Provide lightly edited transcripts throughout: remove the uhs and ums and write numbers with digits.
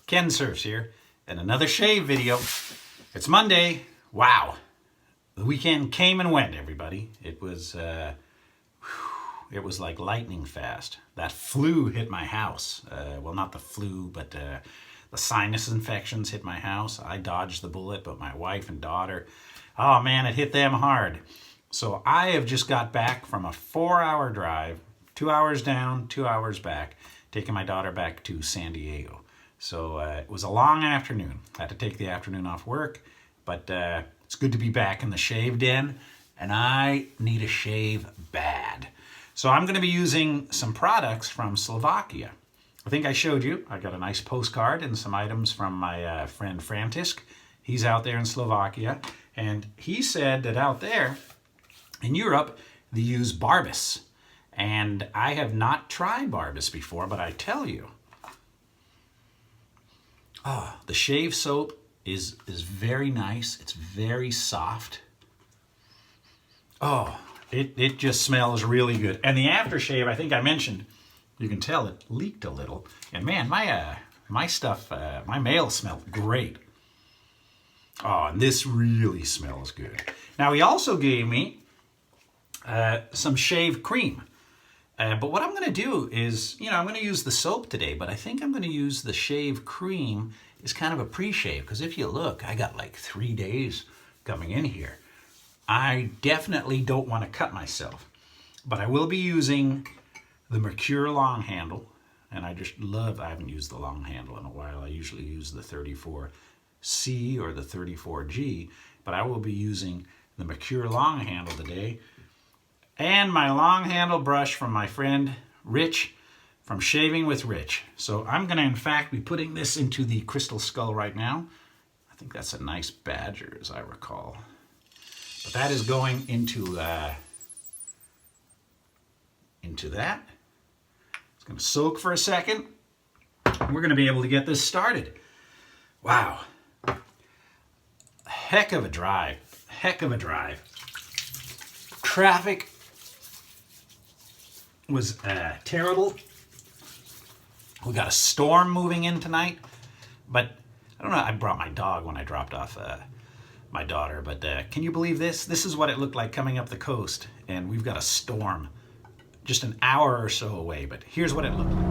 Kensurfs here, and another shave video. It's Monday. Wow. The weekend came and went, everybody. It was like lightning fast. That flu hit my house. Well, not the flu, but the sinus infections hit my house. I dodged the bullet, but my wife and daughter, oh man, it hit them hard. So I have just got back from a 4-hour drive, 2 hours down, 2 hours back, taking my daughter back to San Diego. So it was a long afternoon. I had to take the afternoon off work, but it's good to be back in the shave den, and I need a shave bad. So I'm going to be using some products from Slovakia. I think I showed you. I got a nice postcard and some items from my friend Frantisk. He's out there in Slovakia, and he said that out there in Europe, they use Barbus. And I have not tried Barbus before, but I tell you, the shave soap is very nice. It's very soft. Oh, it just smells really good. And the aftershave, I think I mentioned, you can tell it leaked a little. And man, my stuff, my mail smelled great. Oh, and this really smells good. Now, he also gave me some shave cream. But what I'm going to do is, I'm going to use the soap today, but I think I'm going to use the shave cream as kind of a pre-shave. Because if you look, I got like 3 days coming in here. I definitely don't want to cut myself. But I will be using the Merkur long handle. And I haven't used the long handle in a while. I usually use the 34C or the 34G. But I will be using the Merkur long handle today. And my long handle brush from my friend Rich from Shaving with Rich. So I'm going to, in fact, be putting this into the crystal skull right now. I think that's a nice badger, as I recall. But that is going into that. It's going to soak for a second. We're going to be able to get this started. Wow. Heck of a drive. Heck of a drive. Traffic was terrible. We got a storm moving in tonight, but I don't know, I brought my dog when I dropped off my daughter, but can you believe this? This is what it looked like coming up the coast, and we've got a storm just an hour or so away, but here's what it looked like.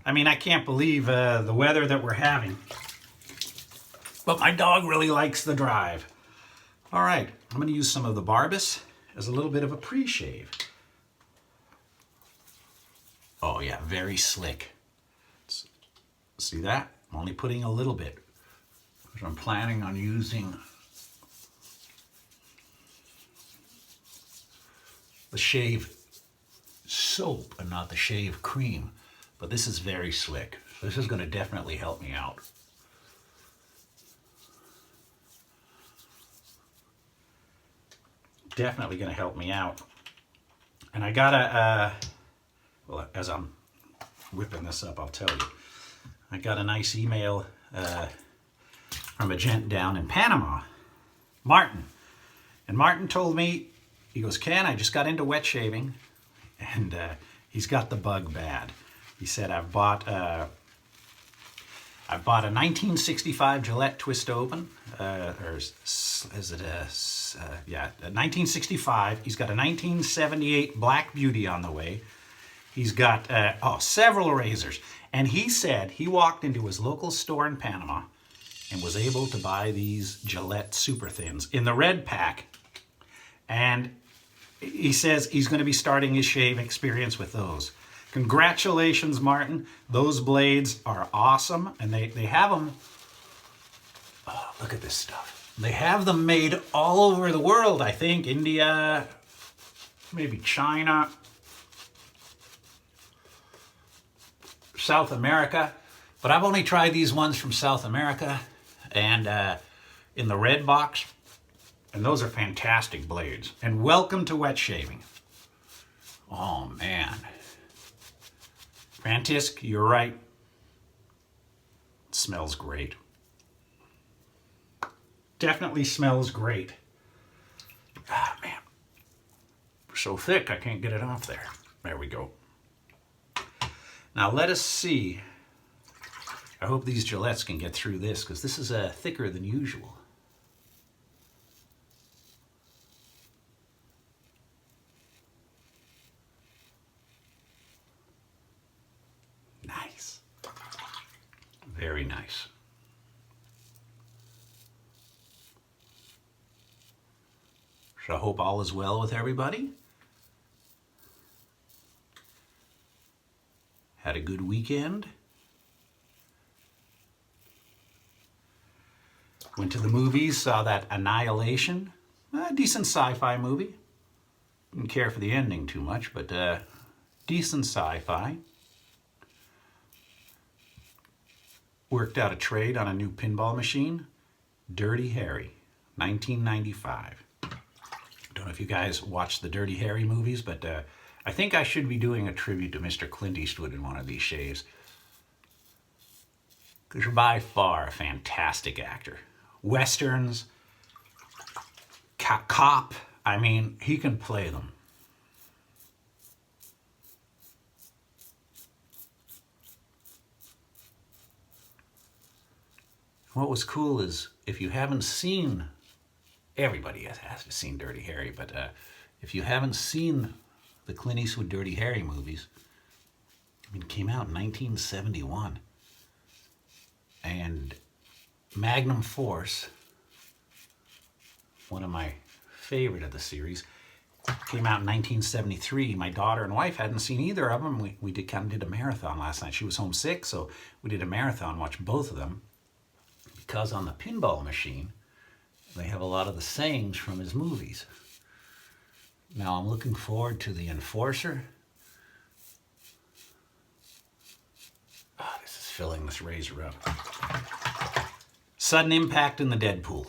I mean, I can't believe the weather that we're having. But my dog really likes the drive. All right, I'm going to use some of the Barbus as a little bit of a pre-shave. Oh yeah, very slick. See that? I'm only putting a little bit, because I'm planning on using the shave soap and not the shave cream. But this is very slick. This is going to definitely help me out. Definitely going to help me out. And I got well, as I'm whipping this up, I'll tell you. I got a nice email from a gent down in Panama, Martin. And Martin told me, he goes, Ken, I just got into wet shaving, and he's got the bug bad. He said, I've bought a 1965 Gillette Twist Open, or is it a 1965. He's got a 1978 Black Beauty on the way. He's got several razors. And he said he walked into his local store in Panama and was able to buy these Gillette Superthins in the red pack. And he says he's going to be starting his shave experience with those. Congratulations, Martin. Those blades are awesome, and they have them. Oh, look at this stuff. They have them made all over the world, I think. India, maybe China, South America. But I've only tried these ones from South America and in the red box. And those are fantastic blades. And welcome to wet shaving. Oh, man. Frantisk, you're right. It smells great. Definitely smells great. Ah, man. So thick, I can't get it off there. There we go. Now let us see. I hope these Gillettes can get through this, because this is thicker than usual. Nice. Very nice. So I hope all is well with everybody. Had a good weekend. Went to the movies, saw that Annihilation. A decent sci-fi movie. Didn't care for the ending too much, but decent sci-fi. Worked out a trade on a new pinball machine. Dirty Harry, 1995. Don't know if you guys watch the Dirty Harry movies, but I think I should be doing a tribute to Mr. Clint Eastwood in one of these shaves. Because you're by far a fantastic actor. Westerns, cop, I mean, he can play them. What was cool is, if you haven't seen, everybody has to have seen Dirty Harry, but if you haven't seen the Clint Eastwood Dirty Harry movies, I mean, it came out in 1971. And Magnum Force, one of my favorite of the series, came out in 1973. My daughter and wife hadn't seen either of them. We kind of did a marathon last night. She was homesick, so we did a marathon, watched both of them. Because on the pinball machine, they have a lot of the sayings from his movies. Now I'm looking forward to the Enforcer. Oh, this is filling this razor up. Sudden Impact and the Deadpool.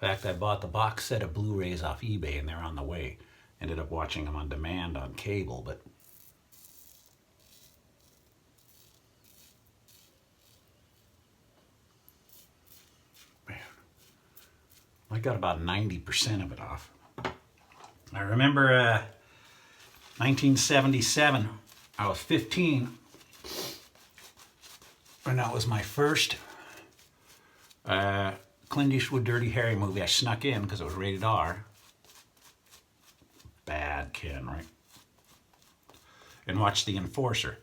In fact, I bought the box set of Blu-rays off eBay and they're on the way. Ended up watching them on demand on cable, but man, I got about 90% of it off. I remember 1977, I was 15, and that was my first Clint Eastwood Dirty Harry movie. I snuck in because it was rated R. Bad kid, right? And watched The Enforcer.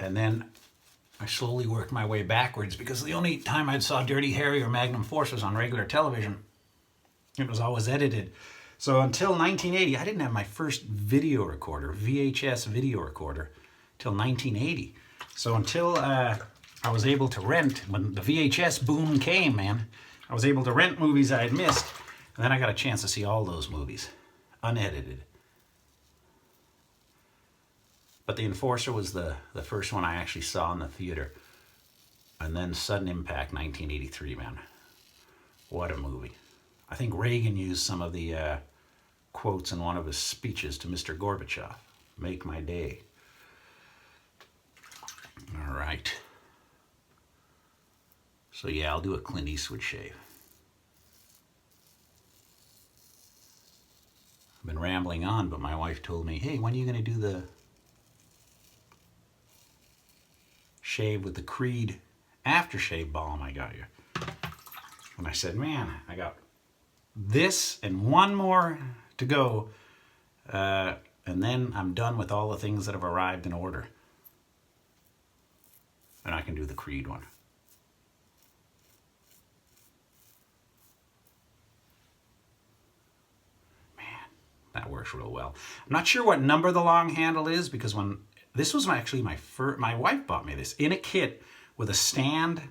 And then I slowly worked my way backwards, because the only time I saw Dirty Harry or Magnum Force was on regular television. It was always edited. So until 1980, I didn't have my first video recorder, VHS video recorder, till 1980. So until I was able to rent, when the VHS boom came, man, I was able to rent movies I had missed. And then I got a chance to see all those movies, unedited. But The Enforcer was the first one I actually saw in the theater. And then Sudden Impact, 1983, man. What a movie. I think Reagan used some of the quotes in one of his speeches to Mr. Gorbachev. Make my day. All right. So yeah, I'll do a Clint Eastwood shave. I've been rambling on, but my wife told me, hey, when are you going to do the shave with the Creed aftershave balm I got you? And I said, man, I got this and one more to go, and then I'm done with all the things that have arrived in order. And I can do the Creed one. Man, that works real well. I'm not sure what number the long handle is, because when this was actually my wife bought me this in a kit with a stand,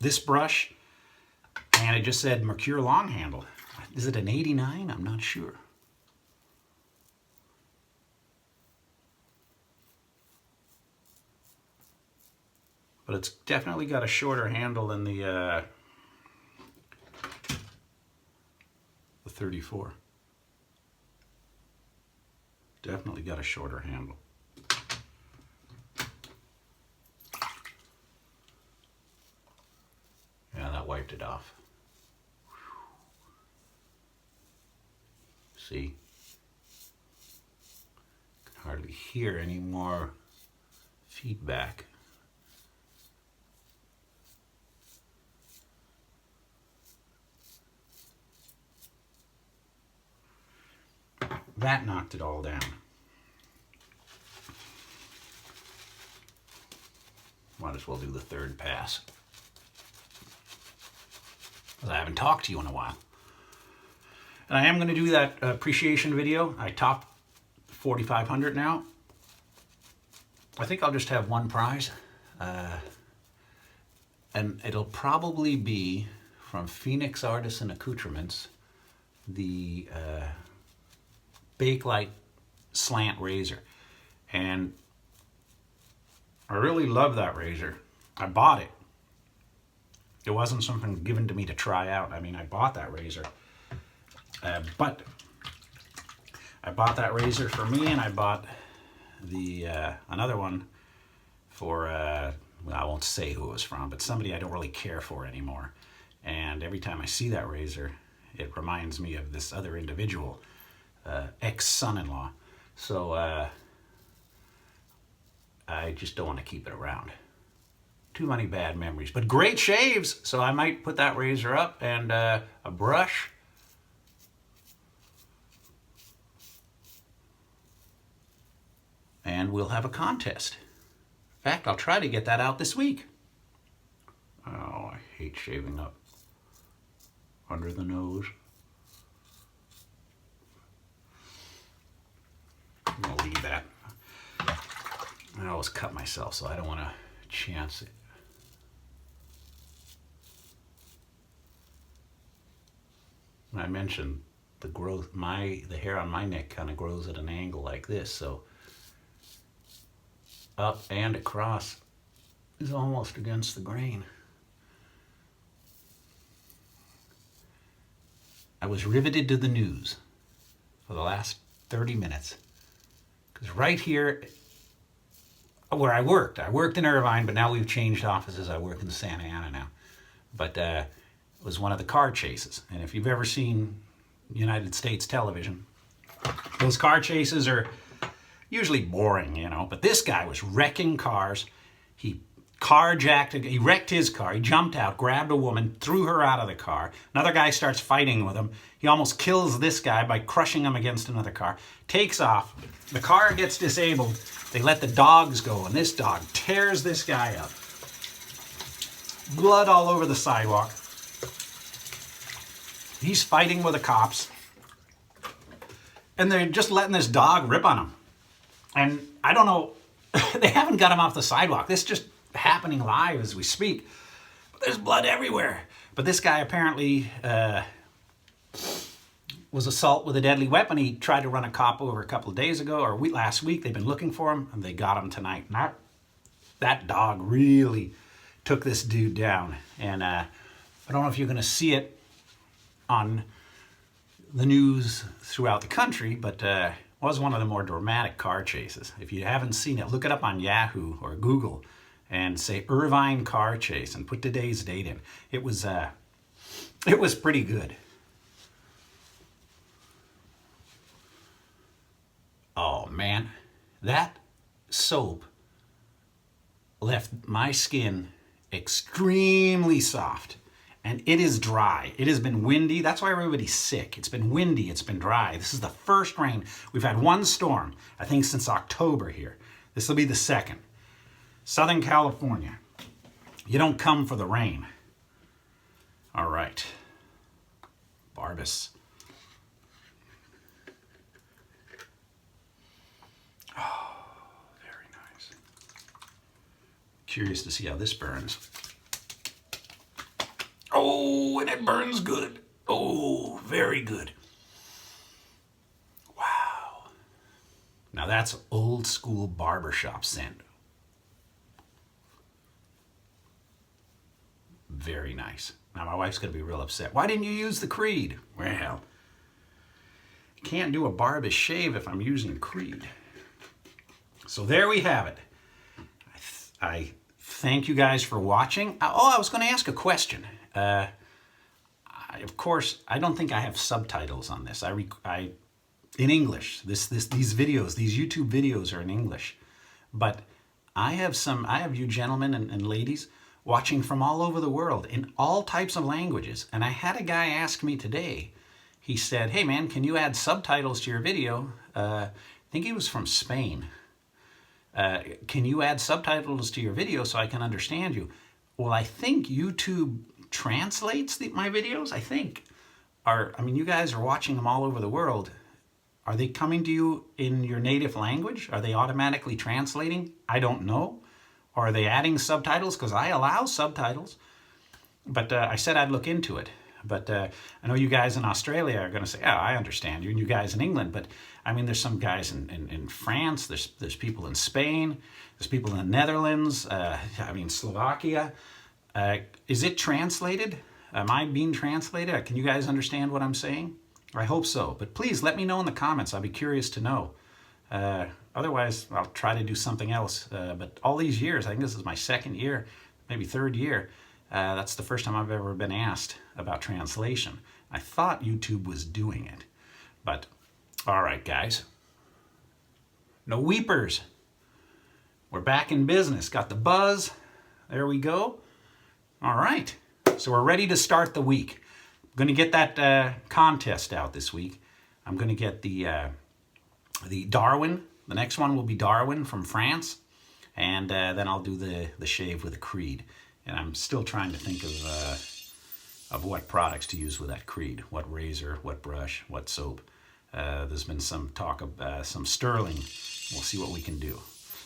this brush, and it just said Merkur long handle. Is it an 89? I'm not sure. But it's definitely got a shorter handle than the 34. Definitely got a shorter handle. Yeah, that wiped it off. See? Can hardly hear any more feedback. That knocked it all down. Might as well do the third pass. Because I haven't talked to you in a while. And I am going to do that appreciation video. I topped 4,500 now. I think I'll just have one prize. And it'll probably be from Phoenix Artisan Accoutrements, the Bakelite slant razor. And I really love that razor. I bought it. It wasn't something given to me to try out. I mean, I bought that razor. But I bought that razor for me, and I bought the another one for, well, I won't say who it was from, but somebody I don't really care for anymore. And every time I see that razor, it reminds me of this other individual, ex-son-in-law. So I just don't want to keep it around. Too many bad memories, but great shaves. So I might put that razor up and a brush. And we'll have a contest. In fact, I'll try to get that out this week. Oh, I hate shaving up under the nose. I'm gonna leave that. I always cut myself, so I don't want to chance it. I mentioned the growth, the hair on my neck kind of grows at an angle like this, so up and across is almost against the grain. I was riveted to the news for the last 30 minutes. Because right here where I worked in Irvine, but now we've changed offices. I work in Santa Ana now. But it was one of the car chases. And if you've ever seen United States television, those car chases are usually boring, you know. But this guy was wrecking cars. He wrecked his car. He jumped out, grabbed a woman, threw her out of the car. Another guy starts fighting with him. He almost kills this guy by crushing him against another car. Takes off. The car gets disabled. They let the dogs go, and this dog tears this guy up. Blood all over the sidewalk. He's fighting with the cops. And they're just letting this dog rip on him. And I don't know, they haven't got him off the sidewalk. This is just happening live as we speak. But there's blood everywhere. But this guy apparently was assault with a deadly weapon. He tried to run a cop over a couple of days ago, or last week. They've been looking for him, and they got him tonight. And that dog really took this dude down. And I don't know if you're going to see it on the news throughout the country, but was one of the more dramatic car chases. If you haven't seen it, look it up on Yahoo or Google and say Irvine car chase and put today's date in. It was pretty good. Oh man, that soap left my skin extremely soft. And it is dry. It has been windy. That's why everybody's sick. It's been windy. It's been dry. This is the first rain. We've had one storm, I think, since October here. This will be the second. Southern California. You don't come for the rain. All right. Barbus. Oh, very nice. Curious to see how this burns. Oh, and it burns good. Oh, very good. Wow. Now that's old school barbershop scent. Very nice. Now my wife's going to be real upset. Why didn't you use the Creed? Well, can't do a Barbus shave if I'm using Creed. So there we have it. I thank you guys for watching. Oh, I was going to ask a question. Of course, I don't think I have subtitles on this. In English. These videos, these YouTube videos are in English. But I have you gentlemen and ladies watching from all over the world in all types of languages. And I had a guy ask me today, he said, hey man, can you add subtitles to your video? I think he was from Spain. Can you add subtitles to your video so I can understand you? Well, I think YouTube translates my videos, I think. I mean, you guys are watching them all over the world. Are they coming to you in your native language? Are they automatically translating? I don't know. Or are they adding subtitles? Because I allow subtitles. But I said I'd look into it. But I know you guys in Australia are going to say, oh, I understand you, and you guys in England. But I mean, there's some guys in France, there's people in Spain, there's people in the Netherlands, Slovakia. Is it translated? Am I being translated? Can you guys understand what I'm saying? I hope so. But please let me know in the comments. I'll be curious to know. Otherwise, I'll try to do something else. But all these years, I think this is my second year, maybe third year, that's the first time I've ever been asked about translation. I thought YouTube was doing it. But, all right, guys. No weepers. We're back in business. Got the buzz. There we go. All right. So we're ready to start the week. I'm going to get that contest out this week. I'm going to get the Darwin. The next one will be Darwin from France. And then I'll do the shave with a Creed. And I'm still trying to think of what products to use with that Creed. What razor, what brush, what soap. There's been some talk of some sterling. We'll see what we can do.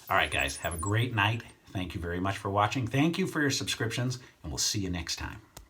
All right, guys. Have a great night. Thank you very much for watching. Thank you for your subscriptions. And we'll see you next time.